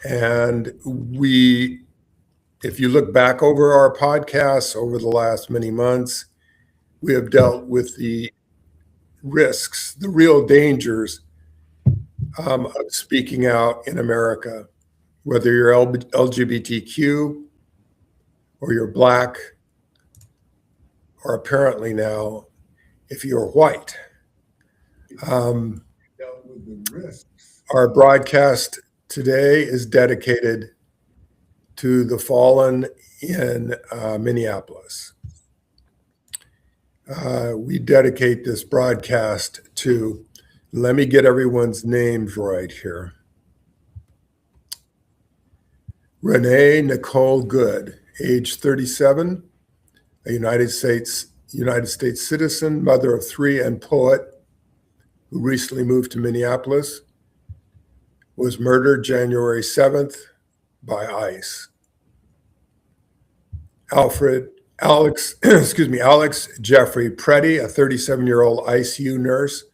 And if you look back over our podcasts over the last many months, we have dealt with the risks, the real dangers of speaking out in America, whether you're LGBTQ or you're Black, or apparently now, if you're white. Our broadcast today is dedicated to the fallen in Minneapolis. We dedicate this broadcast to, let me get everyone's names right here. Renee Nicole Good, age 37, a United States citizen, mother of three, and poet who recently moved to Minneapolis, was murdered January 7th by ICE. Alex Jeffrey Preddy, a 37-year-old ICU nurse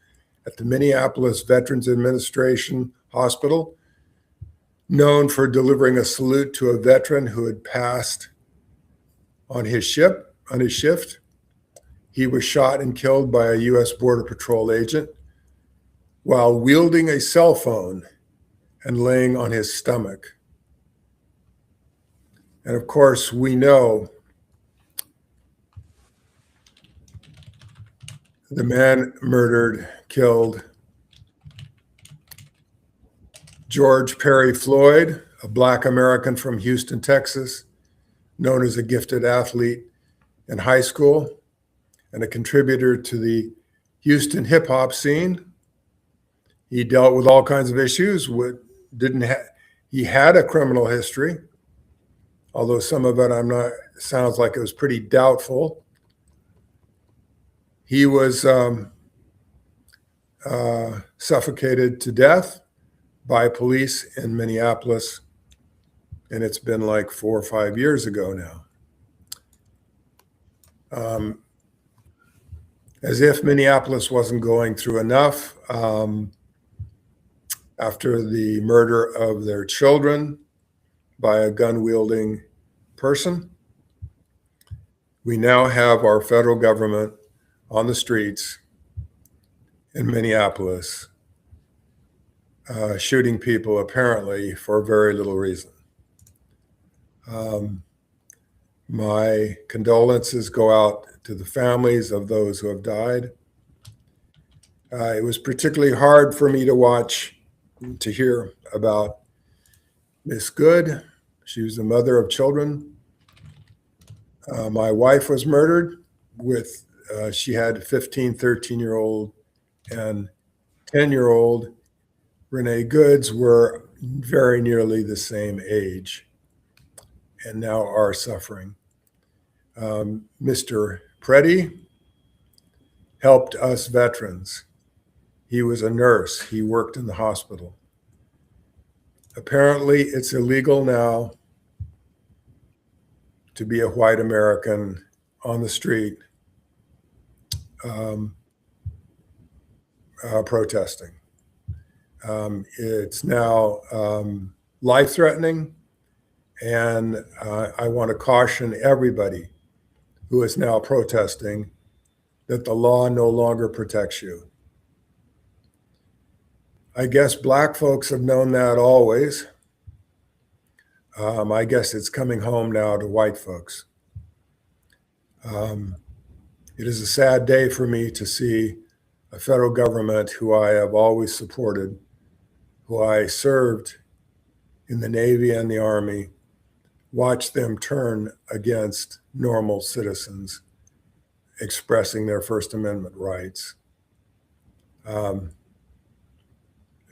at the Minneapolis Veterans Administration Hospital, known for delivering a salute to a veteran who had passed on his shift. He was shot and killed by a U.S. Border Patrol agent while wielding a cell phone and laying on his stomach. And of course, we know the man killed George Perry Floyd, a Black American from Houston, Texas, known as a gifted athlete in high school and a contributor to the Houston hip hop scene. He dealt with all kinds of issues. He had a criminal history, although some of it sounds like it was pretty doubtful. He was suffocated to death by police in Minneapolis, and it's been like 4 or 5 years ago now. As if Minneapolis wasn't going through enough after the murder of their children by a gun-wielding person, we now have our federal government on the streets in Minneapolis shooting people apparently for very little reason. My condolences go out to the families of those who have died. It was particularly hard for me to hear about Miss Good. She was the mother of children. My wife was murdered she had 15, 13-year-old and 10-year-old. Renee Goods were very nearly the same age and now are suffering. Mr. Preddy helped us veterans. He was a nurse. He worked in the hospital. Apparently, it's illegal now to be a white American on the street protesting. It's now life-threatening, and I want to caution everybody who is now protesting that the law no longer protects you. I guess Black folks have known that always. I guess it's coming home now to white folks. It is a sad day for me to see a federal government who I have always supported, who I served in the Navy and the Army, watch them turn against normal citizens expressing their First Amendment rights.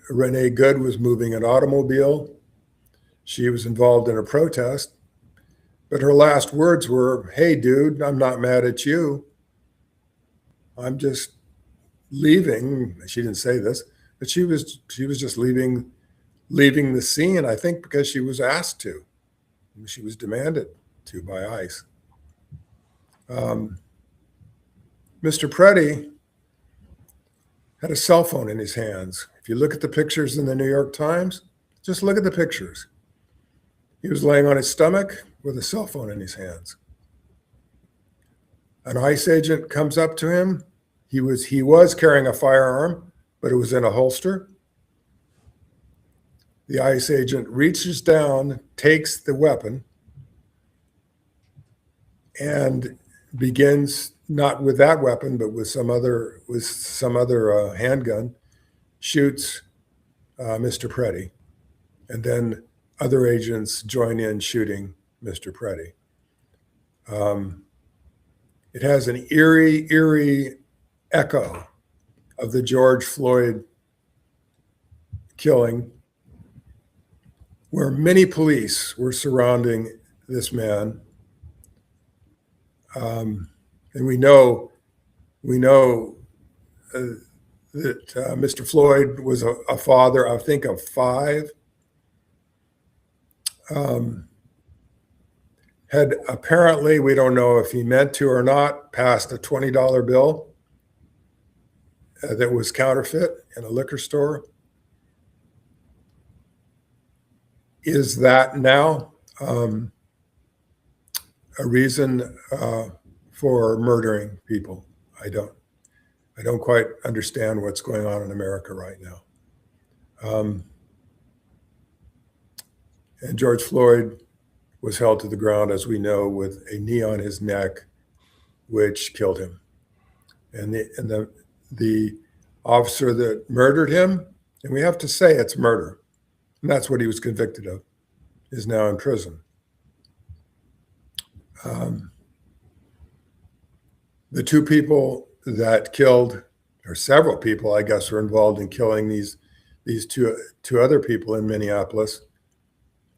Renee Good was moving an automobile. She was involved in a protest, but her last words were, "Hey, dude, I'm not mad at you. I'm just leaving." She didn't say this, but she was just leaving the scene, I think because she was asked to. She was demanded to by ICE. Mr. Preddy had a cell phone in his hands. If you look at the pictures in the New York Times, Just look at the pictures. He was laying on his stomach with a cell phone in his hands. An ICE agent comes up to him. He was carrying a firearm, but it was in a holster. The ICE agent reaches down, takes the weapon, and begins, not with that weapon, but with some other handgun, shoots Mr. Preddy, and then other agents join in shooting Mr. Preddy. It has an eerie echo of the George Floyd killing, where many police were surrounding this man. And we know that Mr. Floyd was a father, I think, of 5. Had apparently, we don't know if he meant to or not, passed a $20 bill that was counterfeit in a liquor store. Is that now a reason for murdering people? I don't quite understand what's going on in America right now. And George Floyd was held to the ground, as we know, with a knee on his neck, which killed him. And the officer that murdered him, and we have to say it's murder, and that's what he was convicted of, is now in prison. The 2 people that killed, or several people, I guess, were involved in killing these two other people in Minneapolis,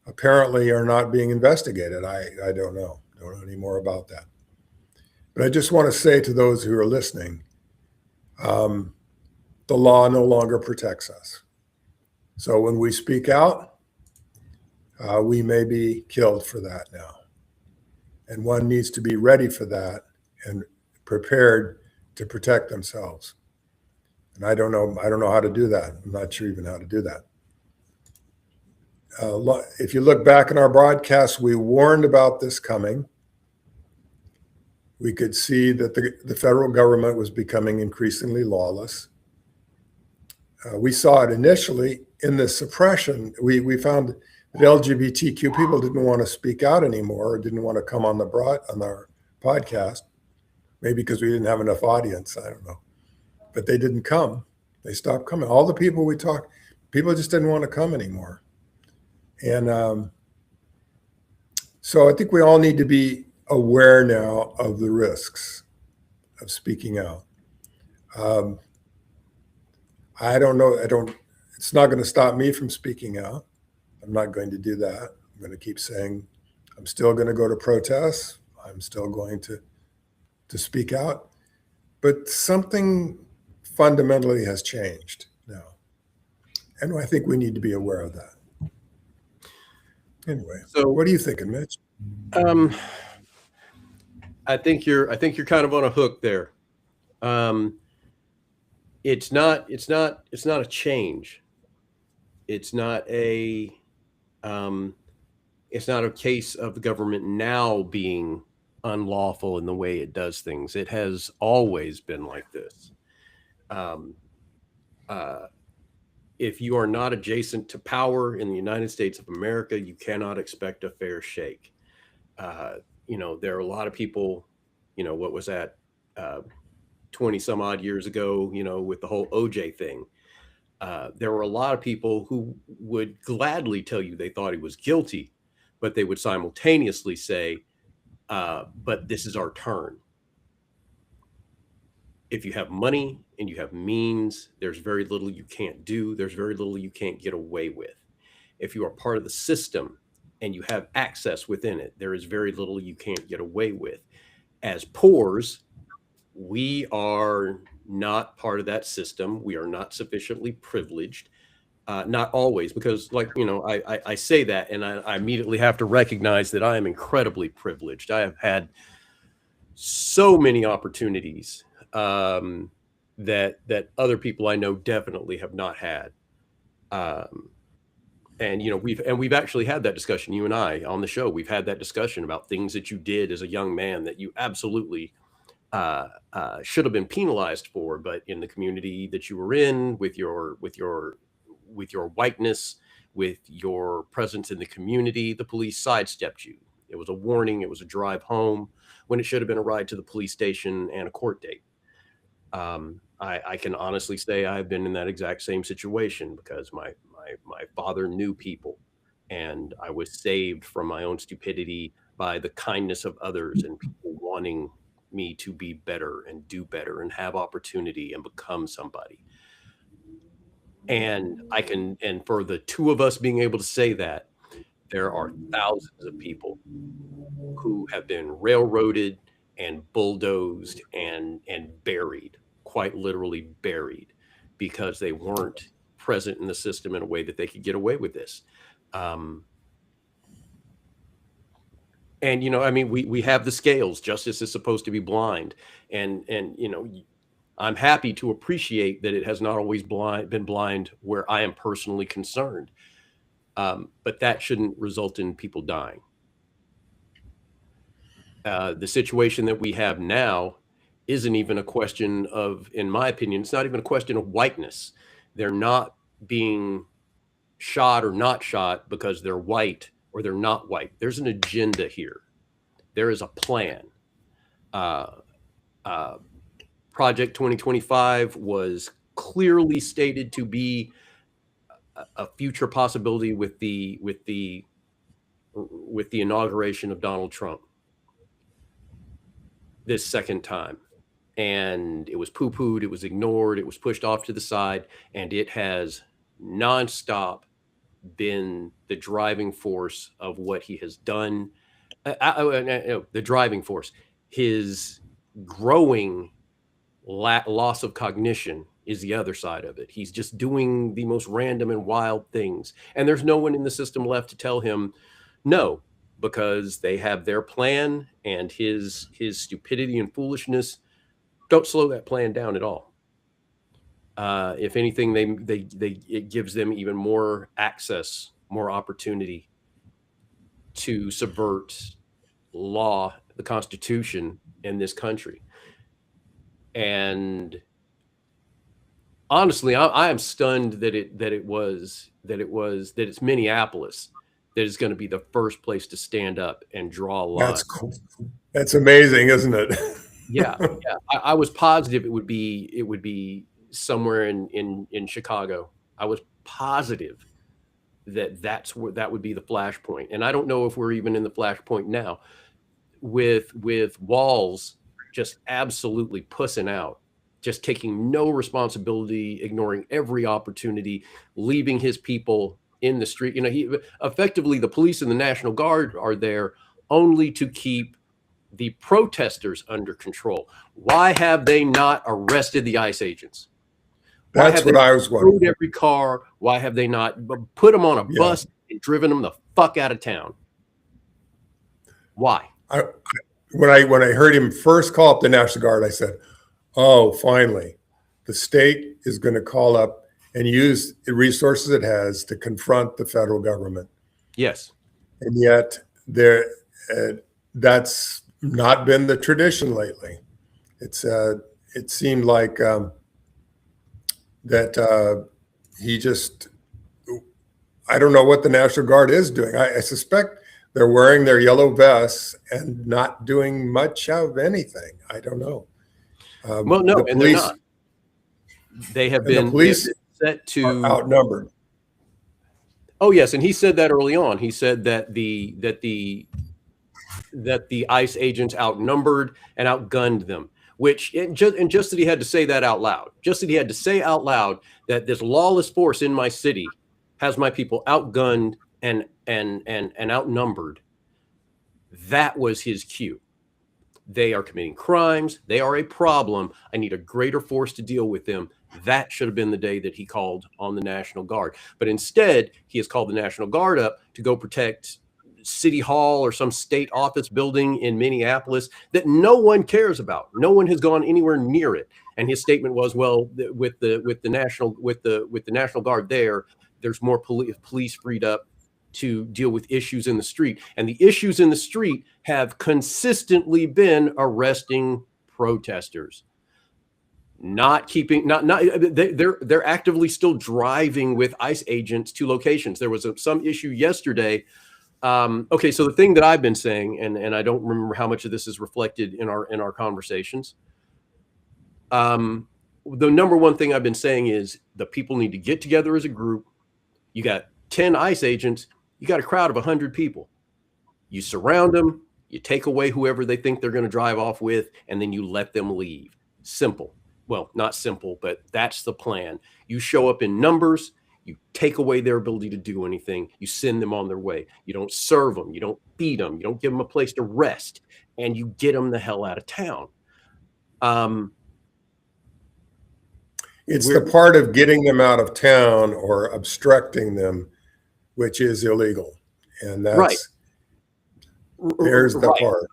apparently are not being investigated. I don't know any more about that. But I just want to say to those who are listening, the law no longer protects us. So when we speak out, we may be killed for that now. And one needs to be ready for that and prepared to protect themselves. And I don't know how to do that. I'm not sure even how to do that. If you look back in our broadcast, we warned about this coming. We could see that the federal government was becoming increasingly lawless. We saw it initially in the suppression. We found that LGBTQ people didn't want to speak out anymore, or didn't want to come on our podcast, maybe because we didn't have enough audience. I don't know. But they didn't come. They stopped coming. All the people we talked, people just didn't want to come anymore. And so I think we all need to be aware now of the risks of speaking out. I don't know. It's not going to stop me from speaking out. I'm not going to do that. I'm going to keep saying I'm still going to go to protests. I'm still going to speak out. But something fundamentally has changed now. And I think we need to be aware of that. Anyway, so what are you thinking, Mitch? I think you're kind of on a hook there. It's not a change. It's not a case of the government now being unlawful in the way it does things. It has always been like this. If you are not adjacent to power in the United States of America, you cannot expect a fair shake. There are a lot of people, what was that, 20 some odd years ago, with the whole OJ thing. There were a lot of people who would gladly tell you they thought he was guilty, but they would simultaneously say, but this is our turn. If you have money and you have means, there's very little you can't do. There's very little you can't get away with. If you are part of the system and you have access within it, there is very little you can't get away with. As poors, we are not part of that system. We are not sufficiently privileged. Not always, because I say that and I immediately have to recognize that I am incredibly privileged. I have had so many opportunities that other people I know definitely have not had. And we've actually had that discussion, you and I, on the show. We've had that discussion about things that you did as a young man that you absolutely should have been penalized for, but in the community that you were in, with your whiteness, with your presence in the community, the police sidestepped you. It was a warning. It was a drive home when it should have been a ride to the police station and a court date. I can honestly say I've been in that exact same situation, because my father knew people, and I was saved from my own stupidity by the kindness of others and people wanting me to be better and do better and have opportunity and become somebody. And for the two of us being able to say that, there are thousands of people who have been railroaded and bulldozed and buried, quite literally buried, because they weren't present in the system in a way that they could get away with this. And we have the scales. Justice is supposed to be blind, and I'm happy to appreciate that it has not always been blind where I am personally concerned, but that shouldn't result in people dying. The situation that we have now isn't even a question of, in my opinion, it's not even a question of whiteness. They're not being shot or not shot because they're white or they're not white. There's an agenda here. There is a plan. Project 2025 was clearly stated to be a future possibility with the inauguration of Donald Trump this second time. And it was poo-pooed, it was ignored, it was pushed off to the side, and it has nonstop been the driving force of what he has done. The driving force, his growing loss of cognition is the other side of it. He's just doing the most random and wild things, and there's no one in the system left to tell him no, because they have their plan, and his stupidity and foolishness don't slow that plan down at all. If anything, it gives them even more access, more opportunity to subvert law, the Constitution in this country. And honestly, I am stunned that it's Minneapolis that is going to be the first place to stand up and draw a line. That's cool. That's amazing, isn't it? Yeah. I was positive it would be somewhere in Chicago. I was positive that would be the flashpoint. And I don't know if we're even in the flashpoint now, with Walz just absolutely pussing out, just taking no responsibility, ignoring every opportunity, leaving his people in the street. He effectively, the police and the National Guard are there only to keep the protesters under control. Why have they not arrested the ICE agents? That's what I was wondering. Every car. Why have they not put them on a bus and driven them the fuck out of town? Why? When I heard him first call up the National Guard, I said, "Oh, finally, the state is going to call up and use the resources it has to confront the federal government." Yes, and yet that's not been the tradition lately. It seemed like that he just, I don't know what the National Guard is doing. I suspect they're wearing their yellow vests and not doing much of anything. I don't know. Well, no, and they're not. They have been set to outnumbered. Oh yes, and he said that early on. He said that the ICE agents outnumbered and outgunned them. Which just that he had to say that out loud, just that he had to say out loud that this lawless force in my city has my people outgunned and outnumbered. That was his cue. They are committing crimes. They are a problem. I need a greater force to deal with them. That should have been the day that he called on the National Guard. But instead, he has called the National Guard up to go protect City Hall or some state office building in Minneapolis that no one cares about. No one has gone anywhere near it. And his statement was, well, with the National Guard there, there's more police freed up to deal with issues in the street. And the issues in the street have consistently been arresting protesters, they're actively still driving with ICE agents to locations. There was some issue yesterday. Okay, so the thing that I've been saying, and I don't remember how much of this is reflected in our conversations. The number one thing I've been saying is the people need to get together as a group. You got 10 ICE agents, you got a crowd of 100 people. You surround them, you take away whoever they think they're going to drive off with, and then you let them leave. Simple. Well, not simple, but that's the plan. You show up in numbers, you take away their ability to do anything, you send them on their way. You don't serve them, you don't feed them, you don't give them a place to rest, and you get them the hell out of town. It's the part of getting them out of town or obstructing them, which is illegal. And that's right. There's the part.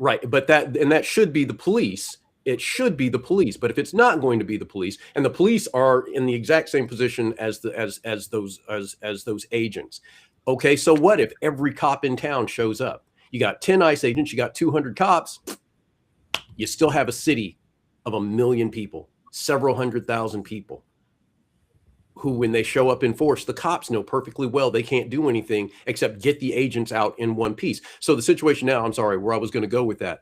Right. But that should be the police. It should be the police. But if it's not going to be the police, and the police are in the exact same position as those agents. Okay, so what if every cop in town shows up? You got 10 ICE agents, you got 200 cops, you still have a city of 1 million people, several 100,000 people, who, when they show up in force, the cops know perfectly well they can't do anything except get the agents out in one piece. So the situation now, I'm sorry, where I was going to go with that,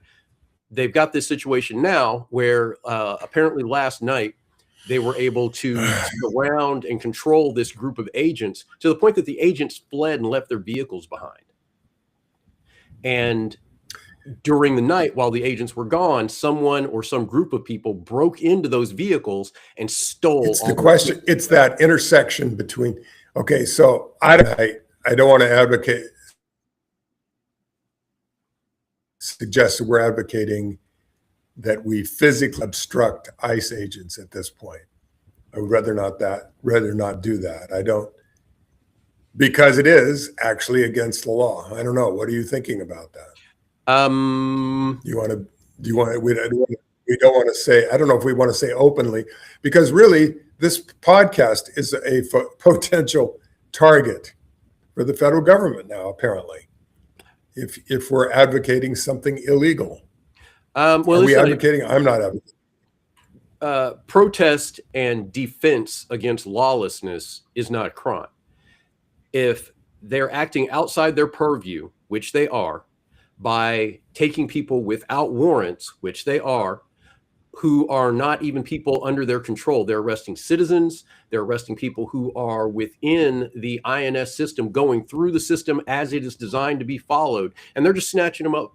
they've got this situation now where apparently last night they were able to surround and control this group of agents to the point that the agents fled and left their vehicles behind. And during the night, while the agents were gone, someone or some group of people broke into those vehicles and stole. It's the question. It's that intersection between. Okay, so I don't want to suggest that we're advocating that we physically obstruct ICE agents at this point. I would rather not do that. I don't, because it is actually against the law. I don't know. What are you thinking about that? We don't want to say, I don't know if we want to say openly, because really this podcast is a potential target for the federal government now, apparently, if we're advocating something illegal. Are we advocating? I'm not advocating. Protest and defense against lawlessness is not a crime. If they're acting outside their purview, which they are, by taking people without warrants, which they are, who are not even people under their control. They're arresting citizens. They're arresting people who are within the INS system, going through the system as it is designed to be followed. And they're just snatching them up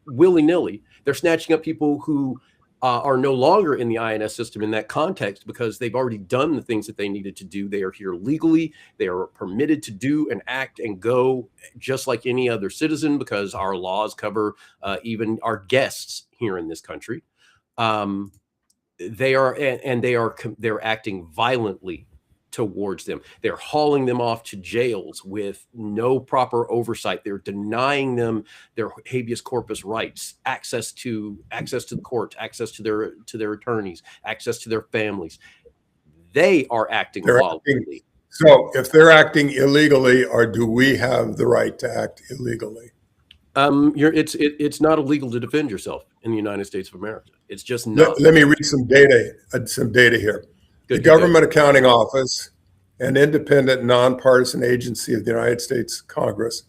willy-nilly. They're snatching up people who are no longer in the INS system in that context because they've already done the things that they needed to do. They are here legally. They are permitted to do and act and go just like any other citizen because our laws cover even our guests here in this country. They're acting violently towards them. They're hauling them off to jails with no proper oversight. They're denying them their habeas corpus rights, access to the court, access to their attorneys, access to their families. They are acting violently. So if they're acting illegally, or do we have the right to act illegally? It's not illegal to defend yourself in the United States of America. It's just not. Let me read some data here. The Government Accounting Office, an independent nonpartisan agency of the United States Congress,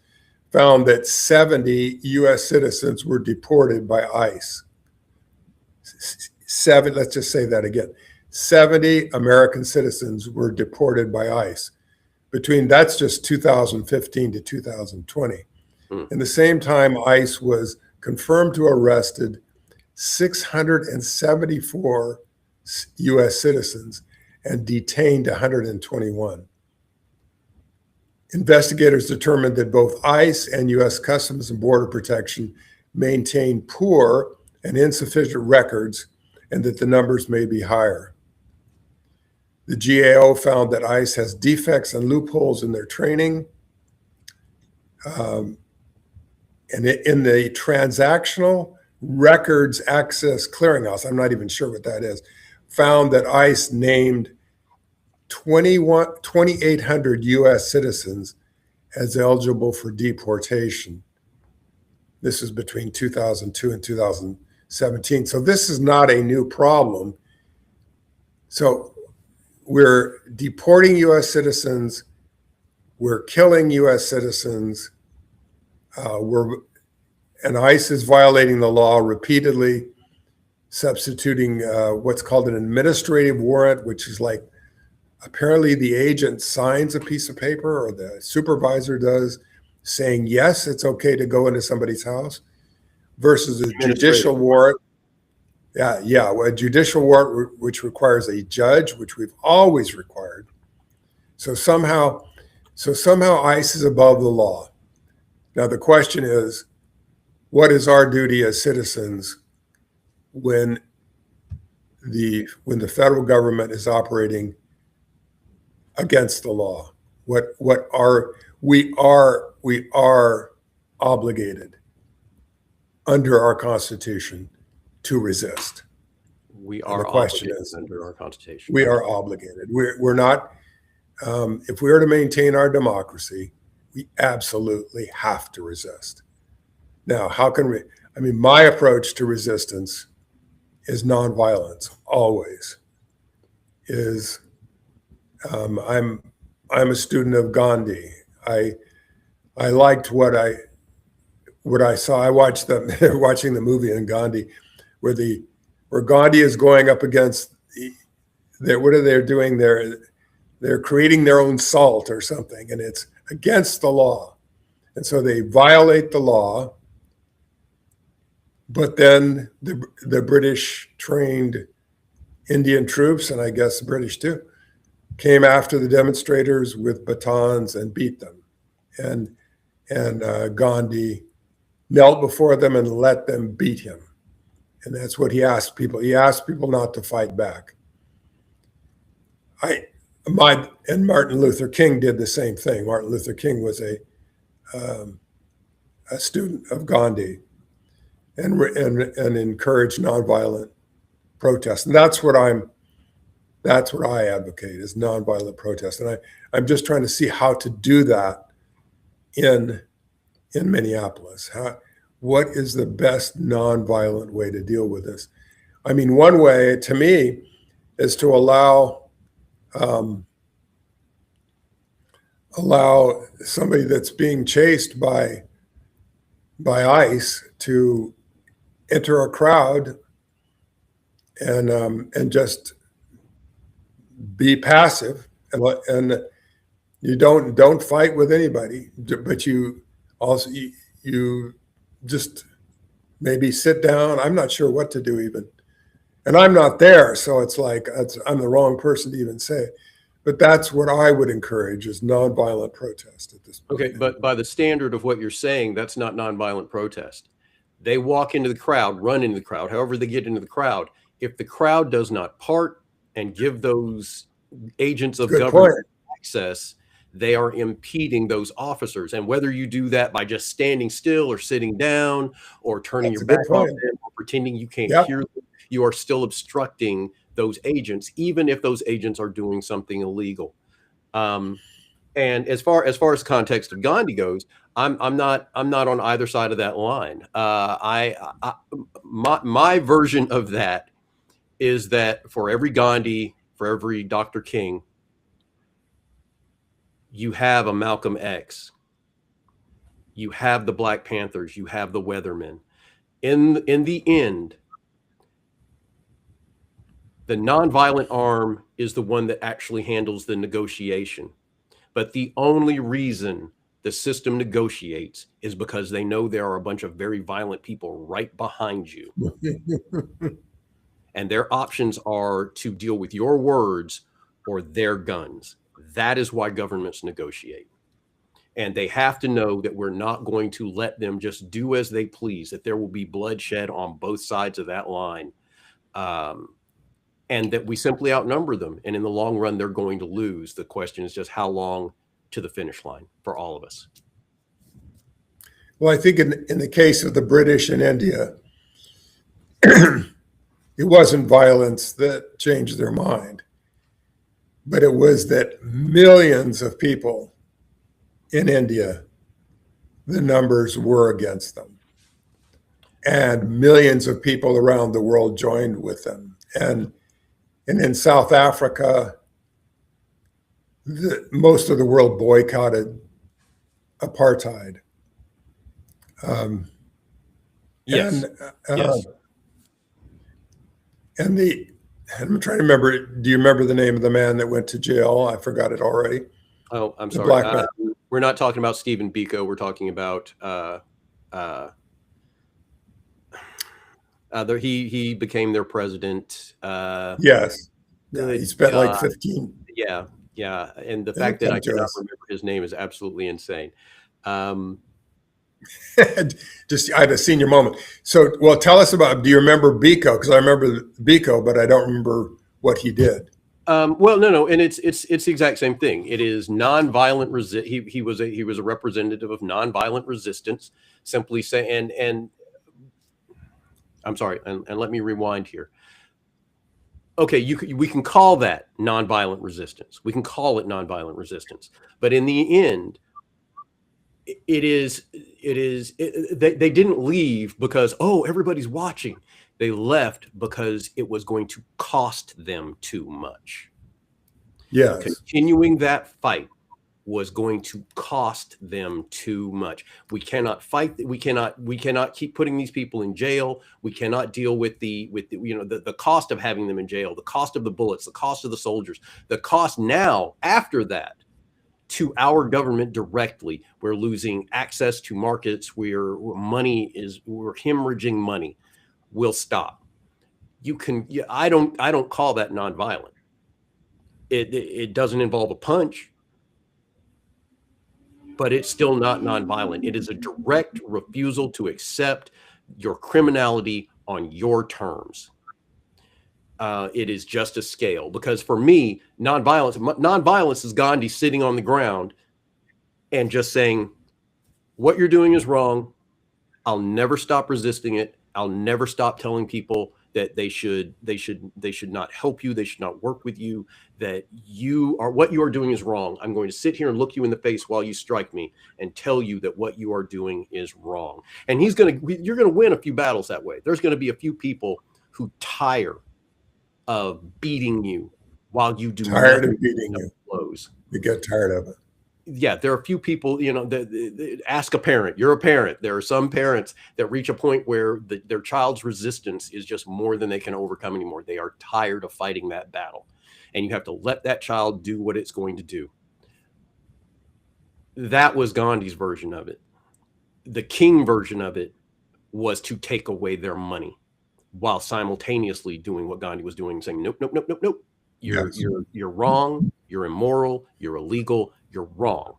found that 70 U.S. citizens were deported by ICE. Let's just say that again. 70 American citizens were deported by ICE. That's just 2015 to 2020. In the same time, ICE was confirmed to have arrested 674 U.S. citizens and detained 121. Investigators determined that both ICE and U.S. Customs and Border Protection maintain poor and insufficient records, and that the numbers may be higher. The GAO found that ICE has defects and loopholes in their training. And in the Transactional Records Access Clearinghouse, I'm not even sure what that is, found that ICE named 2,800 U.S. citizens as eligible for deportation. This is between 2002 and 2017. So this is not a new problem. So we're deporting U.S. citizens. We're killing U.S. citizens. And ICE is violating the law repeatedly, substituting what's called an administrative warrant, which is like apparently the agent signs a piece of paper or the supervisor does saying, yes, it's okay to go into somebody's house, versus a judicial warrant. Yeah. Well, a judicial warrant, which requires a judge, which we've always required. So somehow ICE is above the law. Now, the question is, what is our duty as citizens when the federal government is operating against the law? We are obligated under our Constitution to resist. We are the question obligated is, under our Constitution. we are obligated. We're not. If we are to maintain our democracy, we absolutely have to resist. Now, how can we? I mean, my approach to resistance is nonviolence. Always is. I'm a student of Gandhi. I liked what I saw. I watched watching the movie on Gandhi, where Gandhi is going up against what are they doing? They're creating their own salt or something, and it's against the law. And so they violate the law. But then the British trained Indian troops, and I guess the British too, came after the demonstrators with batons and beat them. And Gandhi knelt before them and let them beat him. And that's what he asked people. He asked people not to fight back. And Martin Luther King did the same thing. Martin Luther King was a student of Gandhi and encouraged nonviolent protest. And that's what I advocate, is nonviolent protest. And I'm just trying to see how to do that in Minneapolis. What is the best nonviolent way to deal with this? I mean, one way to me is to allow somebody that's being chased by ICE to enter a crowd and just be passive, and you don't fight with anybody, but you also you just maybe sit down. I'm not sure what to do even, and I'm not there, so it's like I'm the wrong person to even say. But that's what I would encourage, is nonviolent protest at this point. Okay, but by the standard of what you're saying, that's not nonviolent protest. They walk into the crowd, run into the crowd, however they get into the crowd. If the crowd does not part and give those agents of government access, they are impeding those officers. And whether you do that by just standing still or sitting down or turning your back on them or pretending you can't hear them, you are still obstructing those agents, even if those agents are doing something illegal. And as far as context of Gandhi goes, I'm not on either side of that line. My version of that is that for every Gandhi, for every Dr. King, you have a Malcolm X, you have the Black Panthers, you have the Weathermen. In the end, the nonviolent arm is the one that actually handles the negotiation. But the only reason the system negotiates is because they know there are a bunch of very violent people right behind you. And their options are to deal with your words or their guns. That is why governments negotiate. And they have to know that we're not going to let them just do as they please, that there will be bloodshed on both sides of that line. And that we simply outnumber them. And in the long run, they're going to lose. The question is just how long to the finish line for all of us. Well, I think in the case of the British in India, it wasn't violence that changed their mind. but it was that millions of people in India, the numbers were against them. And millions of people around the world joined with them. And in South Africa, most of the world boycotted apartheid. Yes. Yes. And I'm trying to remember. Do you remember the name of the man that went to jail? I forgot it already. Oh, I'm The sorry. black man. We're not talking about Stephen Biko. We're talking about he became their president. Yes. Yeah, he Good spent like God. 15. Yeah. And the It'll fact that come I to cannot us. remember his name is absolutely insane. Just, I had a senior moment. So, well, tell us about. Do you remember Biko? Because I remember Biko, but I don't remember what he did. Well, no, and it's the exact same thing. It is nonviolent he was a representative of nonviolent resistance. Simply say and I'm sorry, and let me rewind here. Okay, we can call that nonviolent resistance. We can call it nonviolent resistance, but in the end, they didn't leave because, oh, everybody's watching. They left because it was going to cost them too much. Yes. Continuing that fight was going to cost them too much. We cannot fight. We cannot keep putting these people in jail. We cannot deal with the cost of having them in jail, the cost of the bullets, the cost of the soldiers, the cost now after that to our government directly. We're losing access to markets where we're hemorrhaging money. Will stop. I don't call that nonviolent. It doesn't involve a punch, but it's still not nonviolent. It is a direct refusal to accept your criminality on your terms. It is just a scale, because for me, nonviolence is Gandhi sitting on the ground and just saying, what you're doing is wrong. I'll never stop resisting it. I'll never stop telling people that they should not help you. They should not work with you, that what you are doing is wrong. I'm going to sit here and look you in the face while you strike me and tell you that what you are doing is wrong. And you're going to win a few battles that way. There's going to be a few people who tire of beating you while you do Tired nothing of beating you. blows. You get tired of it. Yeah, there are a few people, ask a parent. You're a parent. There are some parents that reach a point where their child's resistance is just more than they can overcome anymore. They are tired of fighting that battle, and you have to let that child do what it's going to do. That was Gandhi's version of it. The King version of it was to take away their money while simultaneously doing what Gandhi was doing, saying, nope, nope, nope, nope, nope. You're wrong. You're immoral. You're illegal. You're wrong.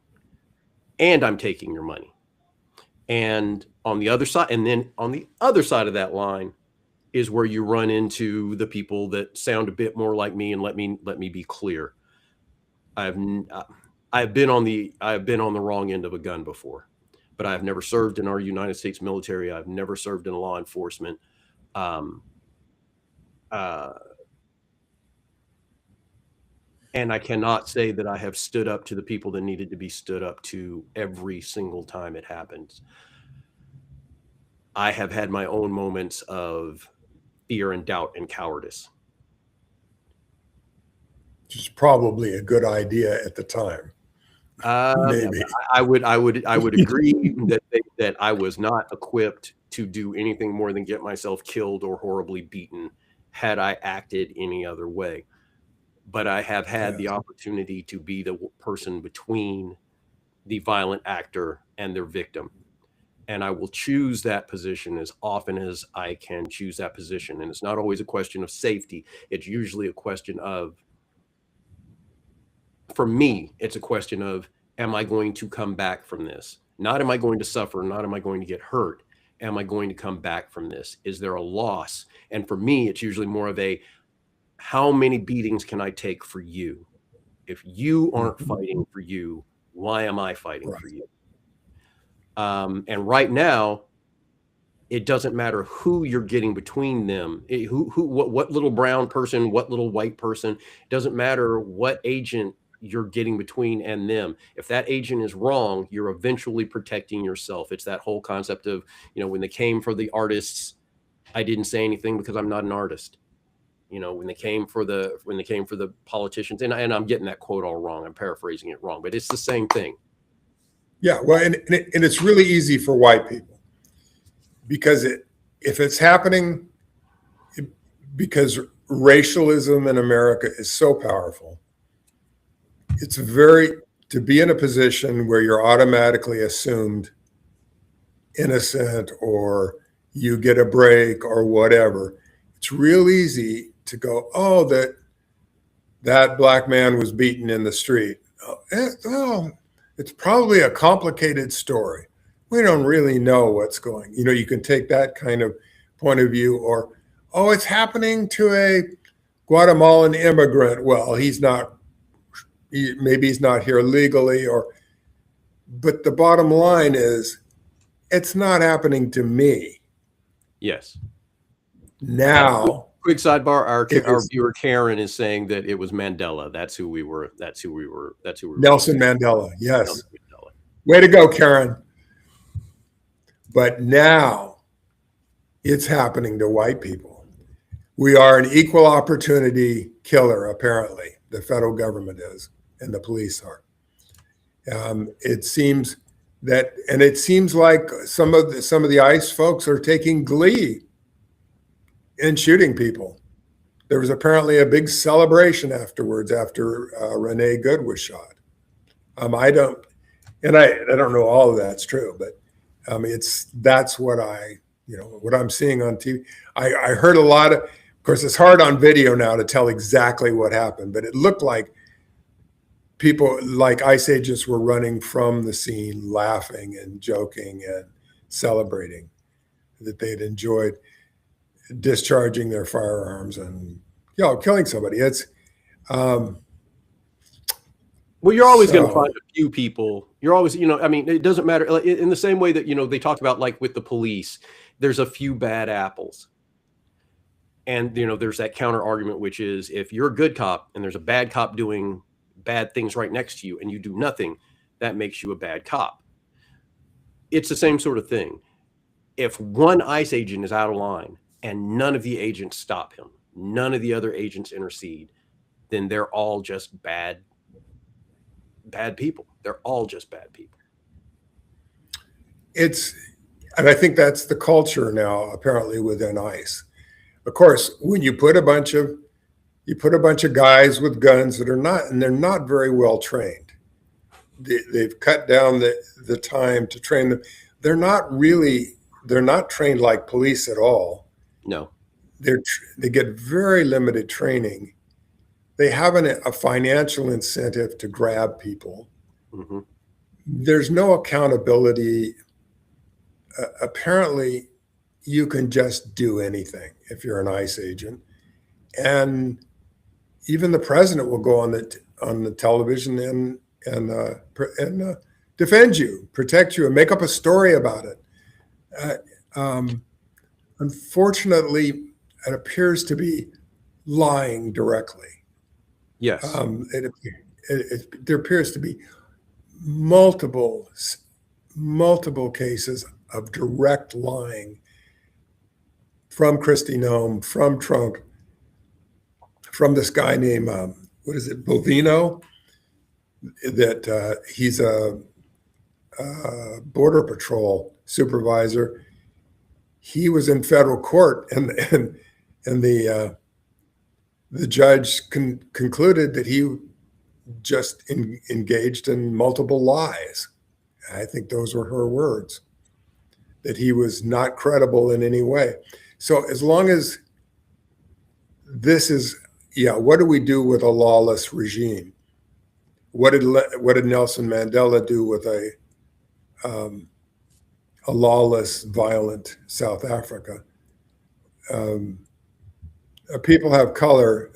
And I'm taking your money. And on the other side, and then on the other side of that line is where you run into the people that sound a bit more like me. And let me be clear. I've been on the wrong end of a gun before, but I've never served in our United States military. I've never served in law enforcement. And I cannot say that I have stood up to the people that needed to be stood up to every single time it happens. I have had my own moments of fear and doubt and cowardice. Which is probably a good idea at the time. Maybe. I would agree that I was not equipped to do anything more than get myself killed or horribly beaten had I acted any other way. But I have had the opportunity to be the person between the violent actor and their victim. And I will choose that position as often as I can choose that position. And it's not always a question of safety. It's usually a question of, for me, it's a question of, am I going to come back from this? Not am I going to suffer? Not am I going to get hurt? Am I going to come back from this? Is there a loss? And for me, it's usually more of a, how many beatings can I take for you? If you aren't fighting for you, why am I fighting for you? And right now, It doesn't matter who you're getting between them, what little brown person, what little white person. It doesn't matter what agent you're getting between and them. If that agent is wrong, you're eventually protecting yourself. It's that whole concept of, when they came for the artists, I didn't say anything because I'm not an artist. When they came for the politicians, and I'm getting that quote all wrong. I'm paraphrasing it wrong, but it's the same thing. Yeah, well, and it's really easy for white people because if it's happening, because racialism in America is so powerful, it's to be in a position where you're automatically assumed innocent or you get a break or whatever. It's real easy to go, oh, that black man was beaten in the street. Oh, it's probably a complicated story. We don't really know what's going. You can take that kind of point of view, or, oh, it's happening to a Guatemalan immigrant. Well, maybe he's not here legally, but the bottom line is, it's not happening to me. Yes. Now, quick sidebar: our viewer Karen is saying that it was Mandela. That's who we were. Nelson Mandela. Yes. Nelson Mandela. Way to go, Karen. But now it's happening to white people. We are an equal opportunity killer, apparently. The federal government is, and the police are. It seems like some of the ICE folks are taking glee in shooting people. There was apparently a big celebration afterwards after Renee Good was shot. I don't know all of that's true, but that's what what I'm seeing on TV. I heard a lot of course, it's hard on video now to tell exactly what happened, but it looked like people, like ICE agents, were running from the scene, laughing and joking and celebrating that they'd enjoyed discharging their firearms and killing somebody. It's well, you're always going to find a few people. You're always, it doesn't matter. In the same way that, they talked about, like with the police, there's a few bad apples. And, there's that counter argument, which is if you're a good cop and there's a bad cop doing bad things right next to you and you do nothing, that makes you a bad cop. It's the same sort of thing. If one ICE agent is out of line and none of the agents stop him, none of the other agents intercede, then they're all just bad people. They're all just bad people. And I think that's the culture now, apparently, within ICE. Of course, when you put a bunch of guys with guns they're not very well trained. They've cut down the time to train them. They're not trained like police at all. No. They get very limited training. They have a financial incentive to grab people. Mm-hmm. There's no accountability. Apparently, you can just do anything if you're an ICE agent, and even the president will go on the television and defend you, protect you, and make up a story about it. Unfortunately, it appears to be lying directly. Yes. There appears to be multiple cases of direct lying from Kristi Noem, from Trump, from this guy named, Bovino, that he's a Border Patrol supervisor. He was in federal court, and the judge concluded that he just engaged in multiple lies. I think those were her words, that he was not credible in any way. So as long as this is, what do we do with a lawless regime? What did Nelson Mandela do with a lawless, violent South Africa? People of color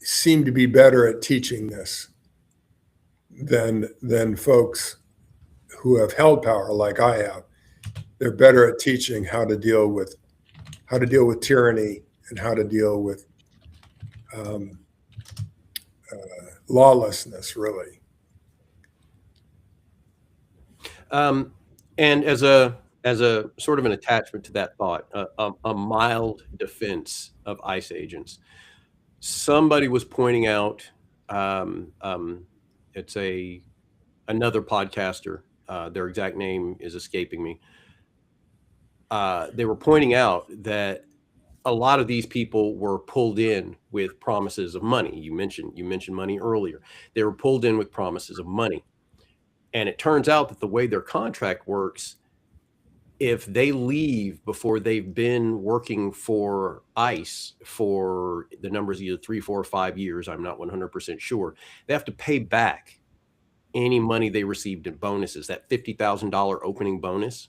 seem to be better at teaching this than folks who have held power like I have, they're better at teaching how to deal with tyranny and how to deal with um, lawlessness, really. And as a sort of an attachment to that thought, a mild defense of ICE agents. Somebody was pointing out, it's another podcaster. Their exact name is escaping me. They were pointing out that a lot of these people were pulled in with promises of money. You mentioned money earlier. They were pulled in with promises of money. And it turns out that the way their contract works, if they leave before they've been working for ICE for the numbers either 3, 4, or 5 years, I'm not 100% sure, they have to pay back any money they received in bonuses, that $50,000 opening bonus.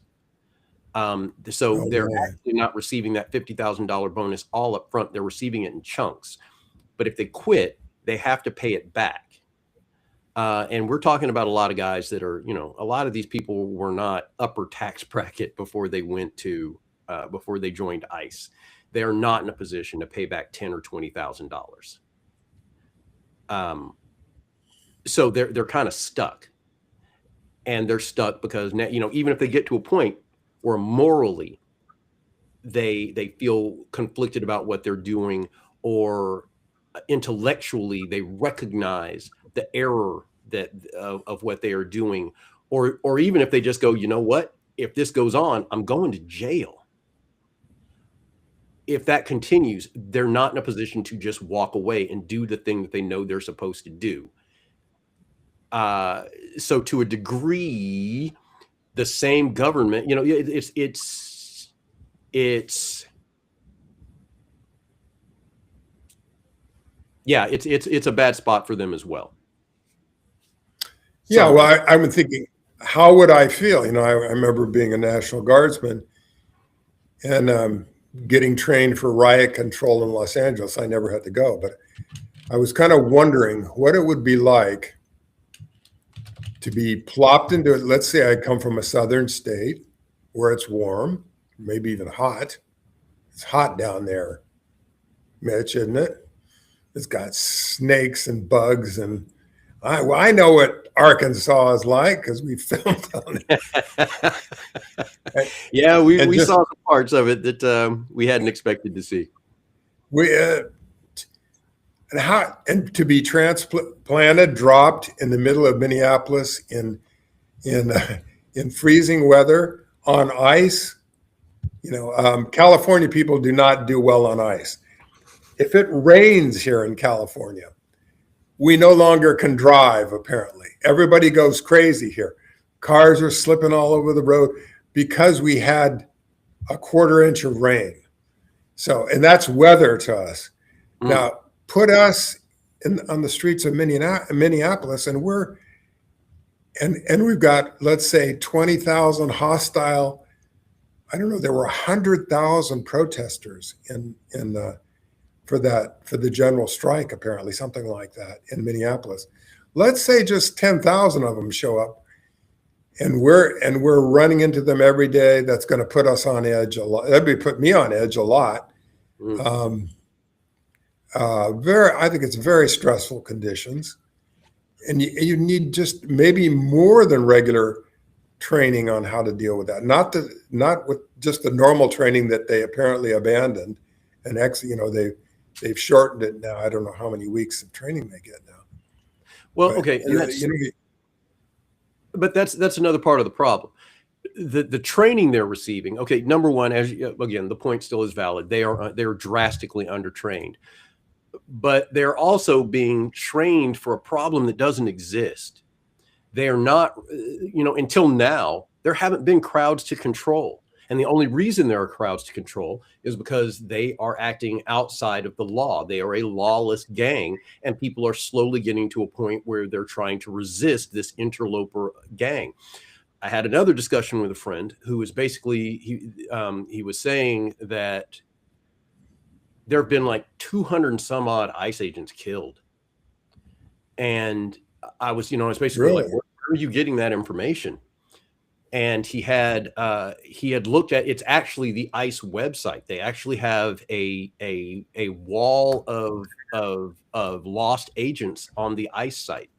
So they're actually not receiving that $50,000 bonus all up front. They're receiving it in chunks. But if they quit, they have to pay it back. And we're talking about a lot of guys that are, a lot of these people were not upper tax bracket before they before they joined ICE. They are not in a position to pay back $10,000 or $20,000. So they're kind of stuck, and they're stuck because now, even if they get to a point where morally they feel conflicted about what they're doing, or intellectually they recognize the error of what they are doing, or even if they just go, you know what, if this goes on, I'm going to jail. If that continues, they're not in a position to just walk away and do the thing that they know they're supposed to do. So to a degree, the same government, it's a bad spot for them as well. Yeah, well, I've been thinking, how would I feel? I remember being a National Guardsman and getting trained for riot control in Los Angeles. I never had to go, but I was kind of wondering what it would be like to be plopped into it. Let's say I come from a southern state where it's warm, maybe even hot. It's hot down there, Mitch, isn't it? It's got snakes and bugs, and I know what Arkansas is like because we filmed on it. Yeah, we saw some parts of it that we hadn't expected to see. And to be transplanted, dropped in the middle of Minneapolis in freezing weather on ice. California people do not do well on ice. If it rains here in California, we no longer can drive, apparently. Everybody goes crazy here. Cars are slipping all over the road because we had a 1/4 inch of rain. So, and that's weather to us. Now, put us on the streets of Minneapolis, and we've got, let's say, 20,000 hostile. I don't know. There were 100,000 protesters for the general strike, apparently, something like that in Minneapolis. Let's say just 10,000 of them show up, and we're running into them every day. That's going to put us on edge a lot. Put me on edge a lot. I think it's very stressful conditions, and you need just maybe more than regular training on how to deal with that. Not with just the normal training that they apparently abandoned, and they've shortened it now. I don't know how many weeks of training they get now. Well, okay, and but that's another part of the problem. The training they're receiving. Okay, number one, again, the point still is valid. They're drastically undertrained, but they're also being trained for a problem that doesn't exist. They are not, until now, there haven't been crowds to control. And the only reason there are crowds to control is because they are acting outside of the law. They are a lawless gang, and people are slowly getting to a point where they're trying to resist this interloper gang. I had another discussion with a friend who was basically, he was saying that there have been like 200 and some odd ICE agents killed. And I was basically Really? like, where are you getting that information? and he had looked at, it's actually the ICE website. They actually have a wall of lost agents on the ICE site,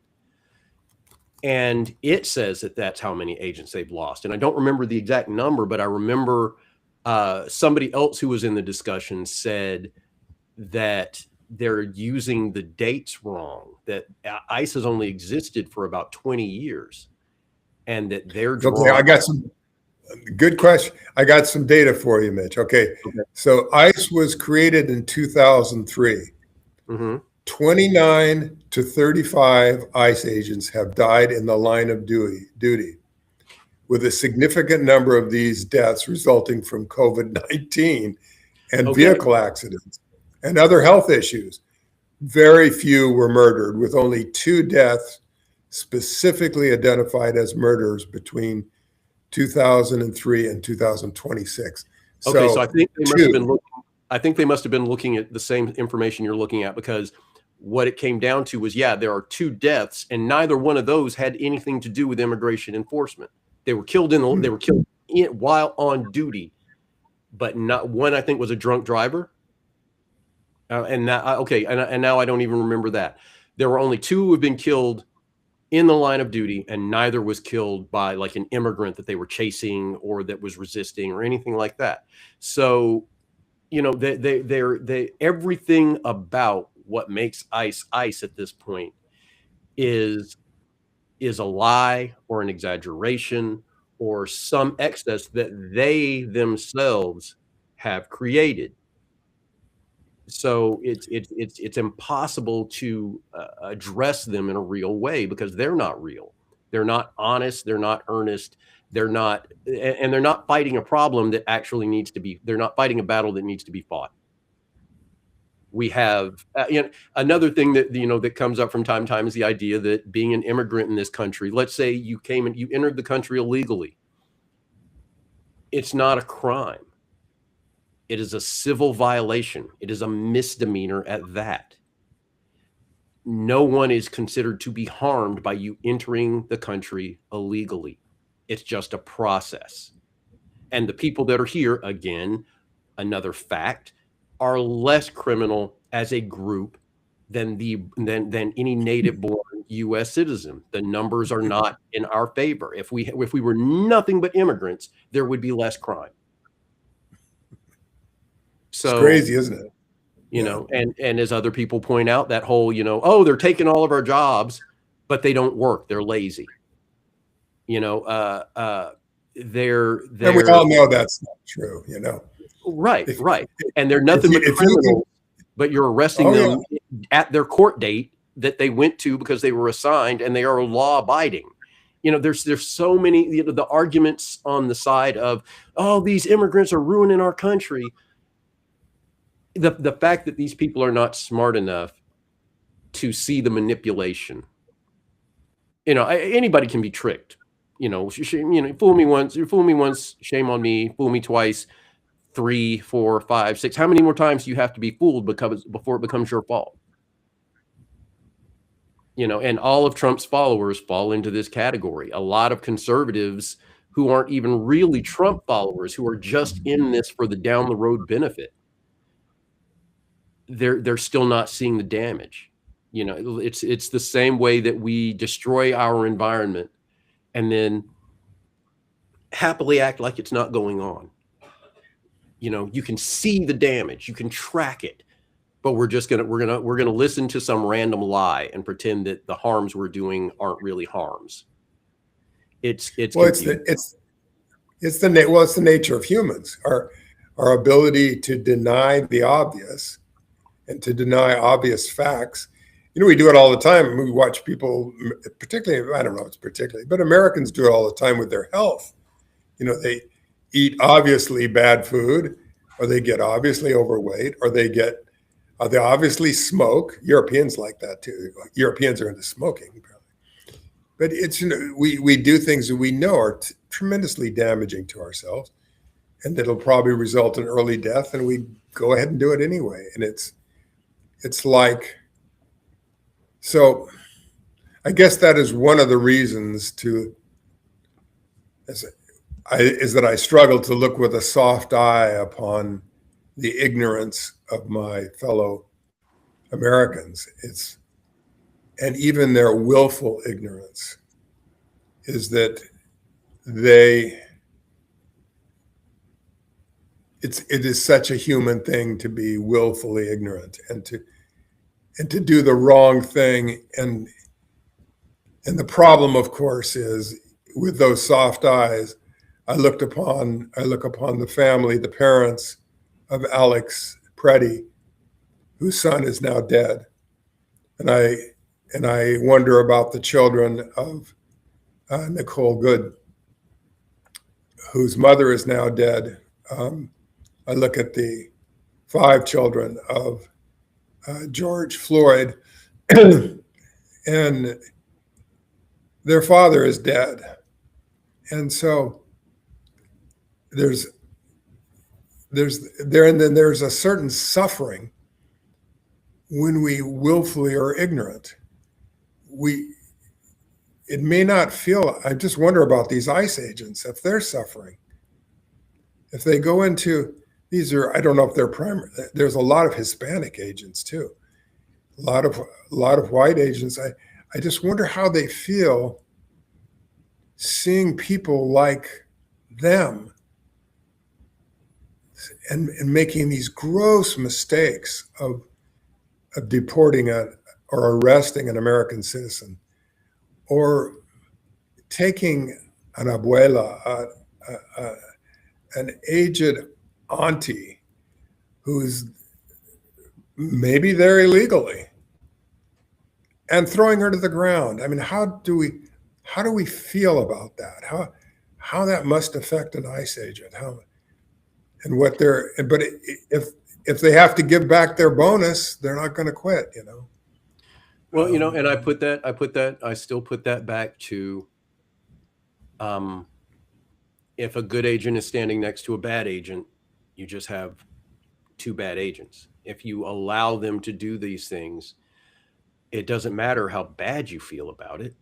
and it says that that's how many agents they've lost. And I don't remember the exact number, but I remember somebody else who was in the discussion said that they're using the dates wrong, that ICE has only existed for about 20 years, and that they're Okay, I got some good question. I got some data for you, Mitch. Okay. So ICE was created in 2003. 29 to 35 ICE agents have died in the line of duty, with a significant number of these deaths resulting from COVID-19 and vehicle accidents and other health issues. Very few were murdered, with only 2 deaths specifically identified as murders between 2003 and 2026. Okay, so I think they must have been looking, I think they must have been looking at the same information you're looking at, because what it came down to was, yeah, there are 2 deaths, and neither one of those had anything to do with immigration enforcement. They were killed while on duty, but not one, I think, was a drunk driver. And now, okay, and now I don't even remember that. There were only 2 who have been killed in the line of duty, and neither was killed by like an immigrant that they were chasing or that was resisting or anything like that. So, you know, they everything about what makes ICE ICE at this point is a lie or an exaggeration or some excess that they themselves have created. So it's impossible to address them in a real way, because they're not real. They're not honest. They're not earnest. They're not, and they're not fighting a problem that actually needs to be. They're not fighting a battle that needs to be fought. We have, another thing that, that comes up from time to time is the idea that being an immigrant in this country, let's say you came and you entered the country illegally, it's not a crime. It is a civil violation. It is a misdemeanor at that. No one is considered to be harmed by you entering the country illegally. It's just a process. And the people that are here, again, another fact, are less criminal as a group than any native-born U.S. citizen. The numbers are not in our favor. If we were nothing but immigrants, there would be less crime. So it's crazy, isn't it? You know, and as other people point out, that whole, oh, they're taking all of our jobs, but they don't work. They're lazy. They're and we all know that's not true, Right. And they're nothing but criminals, but you're arresting them at their court date that they went to because they were assigned, and they are law abiding. There's so many, the arguments on the side of, oh, these immigrants are ruining our country. The fact that these people are not smart enough to see the manipulation. Anybody can be tricked. Fool me once, shame on me. Fool me twice, 3, 4, 5, 6. How many more times do you have to be fooled before it becomes your fault? And all of Trump's followers fall into this category. A lot of conservatives who aren't even really Trump followers, who are just in this for the down the road benefit, they're still not seeing the damage. It's the same way that we destroy our environment and then happily act like it's not going on. You can see the damage, you can track it, but we're gonna listen to some random lie and pretend that the harms we're doing aren't really harms. It's the nature of humans, our ability to deny the obvious and to deny obvious facts. We do it all the time. We watch people, particularly, I don't know if it's particularly, but Americans do it all the time with their health. They eat obviously bad food, or they get obviously overweight, or they obviously smoke. Europeans like that too. Europeans are into smoking, but it's, we do things that we know are tremendously damaging to ourselves, and that'll probably result in early death, and we go ahead and do it anyway. And it's like, so I guess that is one of the reasons is that I struggle to look with a soft eye upon the ignorance of my fellow Americans. And even their willful ignorance is that it is such a human thing to be willfully ignorant and to do the wrong thing. And the problem, of course, is with those soft eyes, I look upon the family, the parents of Alex Preddy, whose son is now dead. And I wonder about the children of Nicole Good, whose mother is now dead. I look at the 5 children of George Floyd, and their father is dead. And so there's a certain suffering when we willfully are ignorant. It may not feel, I just wonder about these ICE agents, if they're suffering. If they go into, I don't know if they're primary, there's a lot of Hispanic agents too. A lot of white agents. I just wonder how they feel seeing people like them and making these gross mistakes of deporting or arresting an American citizen, or taking an abuela, an aged auntie who's maybe there illegally, and throwing her to the ground. I mean, how do we feel about that? How that must affect an ICE agent? If they have to give back their bonus, they're not going to quit, you know? Well, and I still put that back to, if a good agent is standing next to a bad agent, you just have 2 bad agents. If you allow them to do these things, it doesn't matter how bad you feel about it.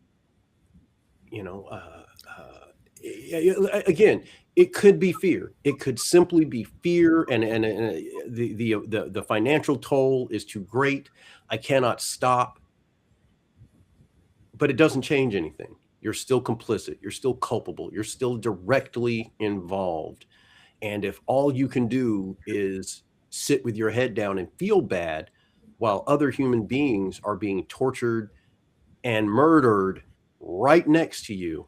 Again, it could be fear. It could simply be fear, and the financial toll is too great. I cannot stop. But it doesn't change anything. You're still complicit. You're still culpable. You're still directly involved. And if all you can do is sit with your head down and feel bad while other human beings are being tortured and murdered right next to you,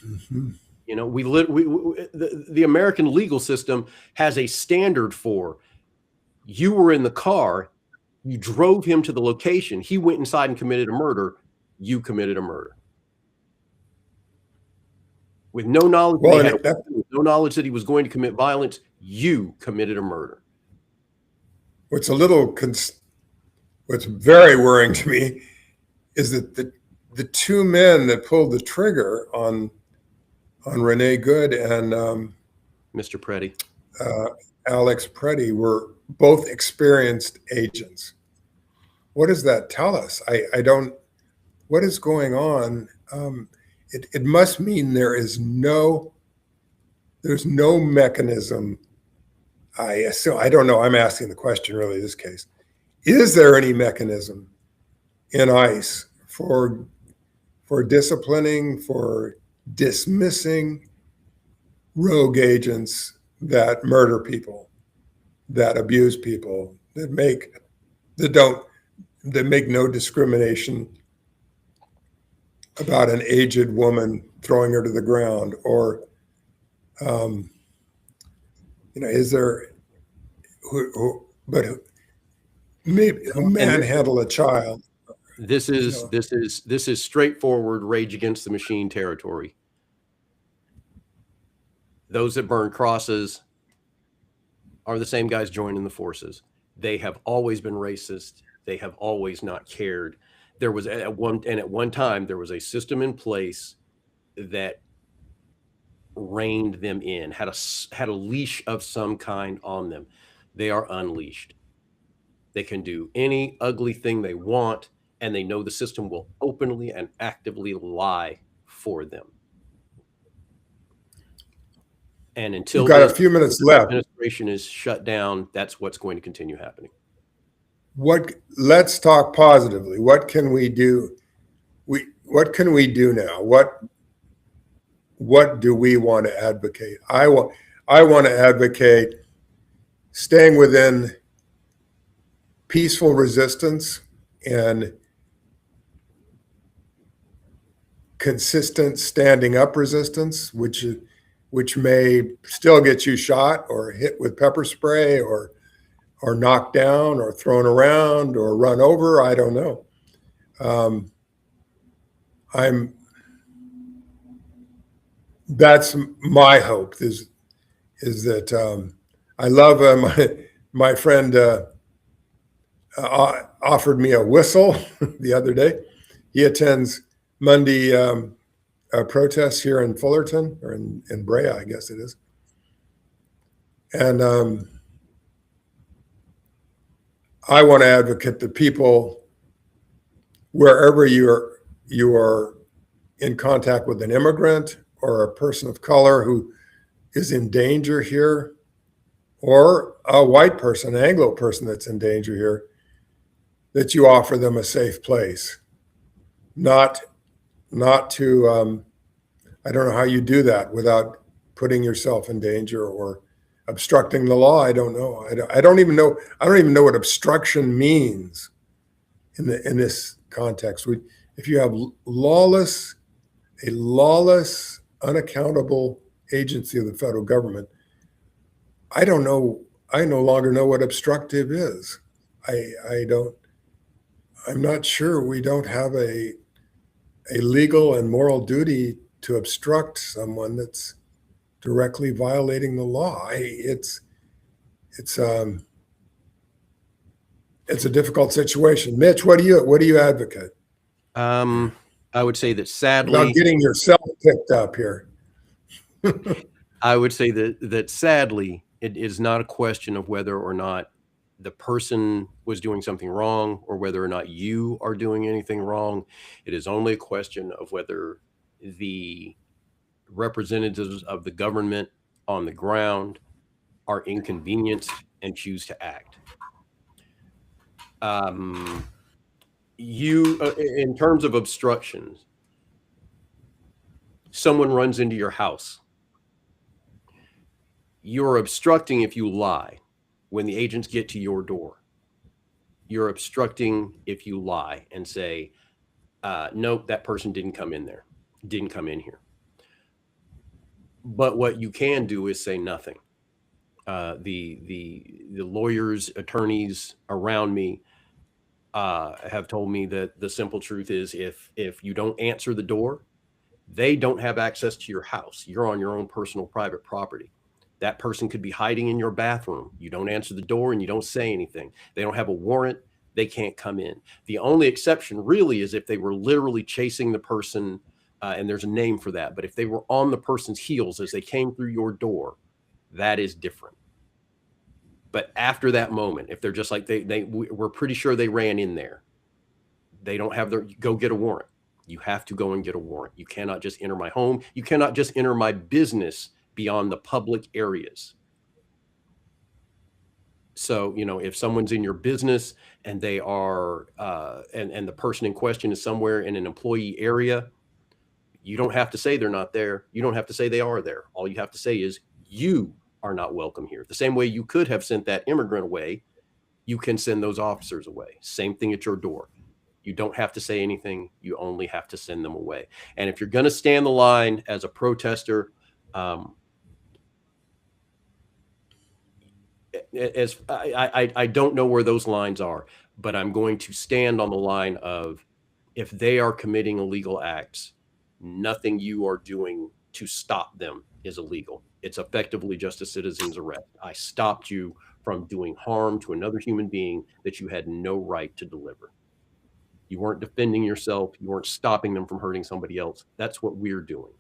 Mm-hmm. The American legal system has a standard for, you were in the car, you drove him to the location, he went inside and committed a murder, you committed a murder. With no knowledge, no knowledge that he was going to commit violence, you committed a murder. What's very worrying to me is that the 2 men that pulled the trigger on Renee Good and Mr. Preddy, Alex Preddy were both experienced agents. What does that tell us? I don't. What is going on? It must mean there's no mechanism. I don't know. I'm asking the question really in this case. Is there any mechanism in ICE for disciplining, for dismissing rogue agents that murder people, that abuse people, that make no discrimination about an aged woman throwing her to the ground, or is there who manhandle a child? This is straightforward Rage Against the Machine territory. Those that burn crosses are the same guys joining the forces. They have always been racist. They have always not cared. There was at one time there was a system in place that reined them in, had a leash of some kind on them. They are unleashed. They can do any ugly thing they want, and they know the system will openly and actively lie for them. And until We've got a this few minutes left. administration is shut down, that's what's going to continue happening. Let's talk positively. What can we do? What can we do now? What do we want to advocate? I want to advocate staying within peaceful resistance and consistent standing up resistance, which may still get you shot or hit with pepper spray or knocked down or thrown around or run over. I don't know. That's my hope is that I love my friend offered me a whistle the other day. He attends Monday protests here in Fullerton or in Brea, I guess it is. And I want to advocate that people, wherever you are in contact with an immigrant or a person of color who is in danger here, or a white person, an Anglo person that's in danger here, that you offer them a safe place. Not to, I don't know how you do that without putting yourself in danger or obstructing the law. I don't know. I don't even know. I don't even know what obstruction means in this context. If you have a lawless, unaccountable agency of the federal government, I don't know. I no longer know what obstructive is. I'm not sure we don't have a legal and moral duty to obstruct someone that's directly violating the law. It's a difficult situation. Mitch, what do you advocate? I would say that sadly, about getting yourself picked up here. I would say that sadly, it is not a question of whether or not the person was doing something wrong or whether or not you are doing anything wrong. It is only a question of whether the representatives of the government on the ground are inconvenienced and choose to act. In terms of obstructions, someone runs into your house. You're obstructing if you lie when the agents get to your door. You're obstructing if you lie and say, nope, that person didn't come in here. But what you can do is say nothing. The lawyers, attorneys around me have told me that the simple truth is if you don't answer the door, they don't have access to your house. You're on your own personal private property. That person could be hiding in your bathroom. You don't answer the door and you don't say anything. They don't have a warrant. They can't come in. The only exception really is if they were literally chasing the person, and there's a name for that. But if they were on the person's heels as they came through your door, that is different. But after that moment, if they're just like we're pretty sure they ran in there, they don't have go get a warrant. You have to go and get a warrant. You cannot just enter my home. You cannot just enter my business beyond the public areas. So, if someone's in your business and they are, and the person in question is somewhere in an employee area, you don't have to say they're not there. You don't have to say they are there. All you have to say is you are not welcome here. The same way you could have sent that immigrant away, you can send those officers away. Same thing at your door. You don't have to say anything. You only have to send them away. And if you're going to stand the line as a protester, I don't know where those lines are, but I'm going to stand on the line of if they are committing illegal acts, nothing you are doing to stop them is illegal. It's effectively just a citizen's arrest. I stopped you from doing harm to another human being that you had no right to deliver. You weren't defending yourself. You weren't stopping them from hurting somebody else. That's what we're doing.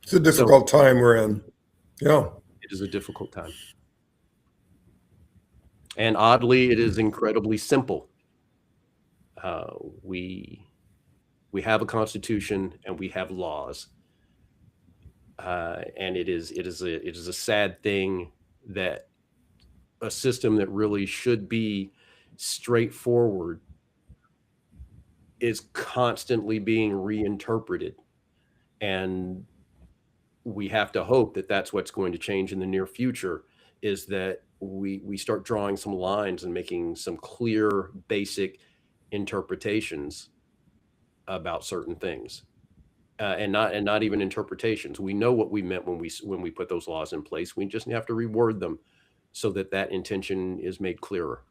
It's a difficult time we're in. Yeah. It is a difficult time. And oddly, it is incredibly simple. We have a constitution and we have laws. And it is a sad thing that a system that really should be straightforward is constantly being reinterpreted. And we have to hope that that's what's going to change in the near future, is that we start drawing some lines and making some clear, basic interpretations about certain things. And not even interpretations. We know what we meant when we put those laws in place. We just have to reword them so that that intention is made clearer.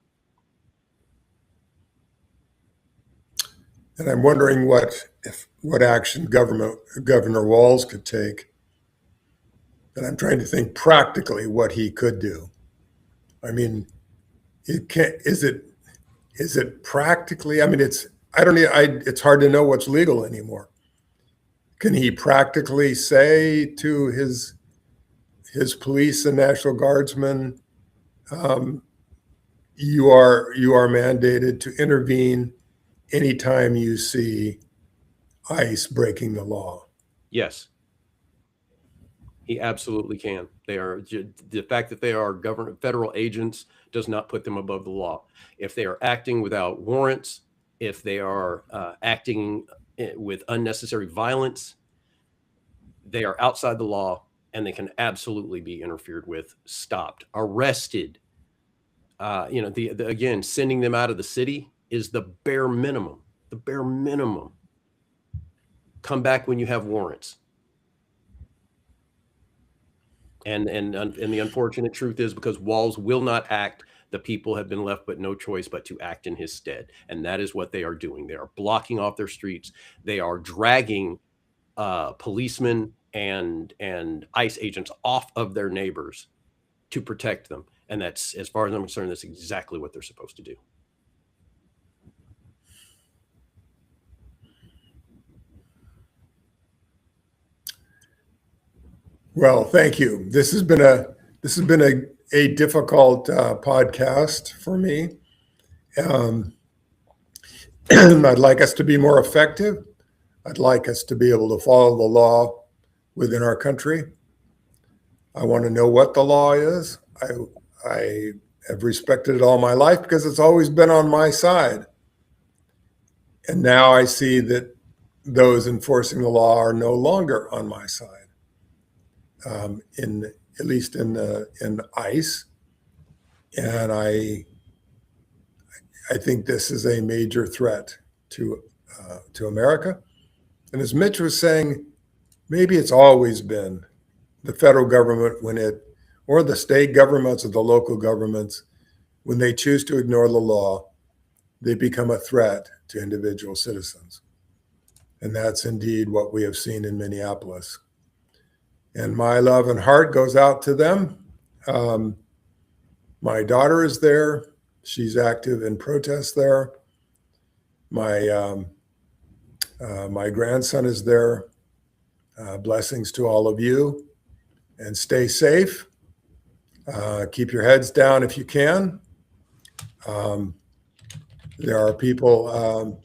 And I'm wondering what action Governor Walz could take. And I'm trying to think practically what he could do. I mean, it can't. Is it practically? I mean, it's hard to know what's legal anymore. Can he practically say to his police and National Guardsmen, you are mandated to intervene anytime you see ICE breaking the law? Yes, he absolutely can. The fact that they are federal agents does not put them above the law. If they are acting without warrants, if they are acting with unnecessary violence, they are outside the law and they can absolutely be interfered with, stopped, arrested. Again, sending them out of the city is the bare minimum. The bare minimum. Come back when you have warrants. And the unfortunate truth is, because Walz will not act, the people have been left but no choice but to act in his stead. And that is what they are doing. They are blocking off their streets. They are dragging policemen and ICE agents off of their neighbors to protect them. And that's, as far as I'm concerned, that's exactly what they're supposed to do. Well, thank you. This has been a difficult podcast for me. I'd like us to be more effective. I'd like us to be able to follow the law within our country. I want to know what the law is. I have respected it all my life because it's always been on my side. And now I see that those enforcing the law are no longer on my side. At least in ICE, and I think this is a major threat to America. And as Mitch was saying, maybe it's always been the federal government or the state governments or the local governments, when they choose to ignore the law, they become a threat to individual citizens. And that's indeed what we have seen in Minneapolis. And my love and heart goes out to them. My daughter is there. She's active in protest there. My grandson is there. Blessings to all of you, and stay safe. Keep your heads down if you can. There are people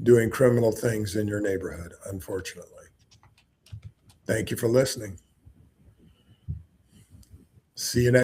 doing criminal things in your neighborhood, unfortunately. Thank you for listening. See you next.